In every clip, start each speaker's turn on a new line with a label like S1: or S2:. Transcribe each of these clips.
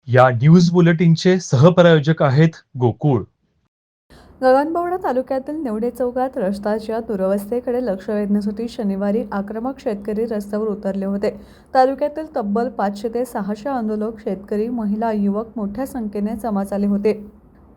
S1: या न्यूज बुलेटिनचे सहप्रायोजक आहेत गोकुळ.
S2: गगनबावडा तालुक्यातील निवडे चौकात रस्त्याच्या दुरवस्थेकडे लक्ष वेधण्यासाठी शनिवारी आक्रमक शेतकरी रस्त्यावर उतरले होते. तालुक्यातील तब्बल 500 ते 600 आंदोलक शेतकरी, महिला, युवक मोठ्या संख्येने जमा झाले होते.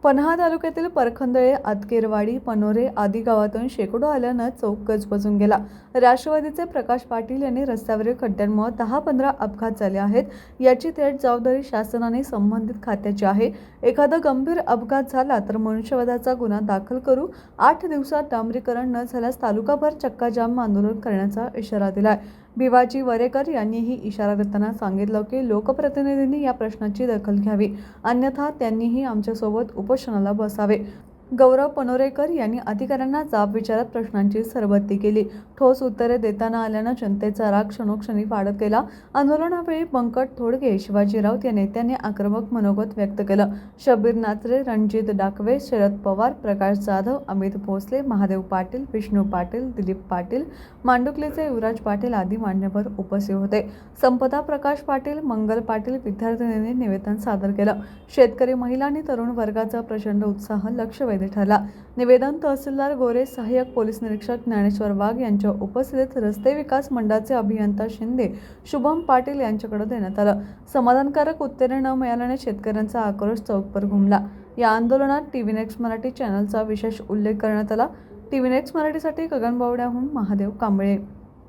S2: पन्हाळा तालुक्यातील परखंदळे, आतकेरवाडी, पनोरे आदी गावातून शेकडो आल्यानं चौक गजबजून गेला. राष्ट्रवादीचे प्रकाश पाटील यांनी रस्त्यावरील खड्ड्यांमुळे 10-15 अपघात झाले आहेत. याची थेट जबाबदारी शासनाने संबंधित खात्याची आहे. एखादा गंभीर अपघात झाला तर मनुष्यवधाचा गुन्हा दाखल करू. 8 दिवसात डांबरीकरण न झाल्यास तालुकाभर चक्काजाम आंदोलन करण्याचा इशारा दिलाय. भिवाजी वरेकर यांनीही इशारा देताना सांगितलं की लोकप्रतिनिधींनी या प्रश्नाची दखल घ्यावी, अन्यथा त्यांनीही आमच्यासोबत उपोषणाला बसावे. गौरव पनोरेकर यांनी अधिकाऱ्यांना जाब विचारत प्रश्नांची सरबत्ती केली. ठोस उत्तरे देताना आल्यानं जनतेचा राग क्षणोक्षणी वाढत गेला. आंदोलनावेळी बंकट थोडगे, शिवाजी राऊत या नेत्यांनी आक्रमक मनोगत व्यक्त केलं. शब्बीर नात्रे, रणजित डाकवे, शरद पवार, प्रकाश जाधव, अमित भोसले, महादेव पाटील, विष्णू पाटील, दिलीप पाटील, मांडुकलीचे युवराज पाटील आदी मान्यवर उपस्थित होते. संपदा प्रकाश पाटील, मंगल पाटील विद्यार्थिनींनी निवेदन सादर केलं. शेतकरी, महिला आणि तरुण वर्गाचा प्रचंड उत्साह लक्षवेधी ठरला. निवेदन तहसीलदार गोरे, सहाय्यक पोलीस निरीक्षक ज्ञानेश्वर वाघ यांच्या उपस्थितीत रस्ते विकास मंडळाचे अभियंता शिंदे, शुभम पाटील यांच्याकडे देण्यात आलं. समाधानकारक उत्तरे न मिळाल्याने शेतकऱ्यांचा आक्रोश चौकभर घुमला. या आंदोलनात टीव्ही नेक्स्ट मराठी चॅनलचा विशेष उल्लेख करण्यात आला. टीव्ही नेक्स्ट मराठीसाठी गगनबावड्याहून महादेव कांबळे.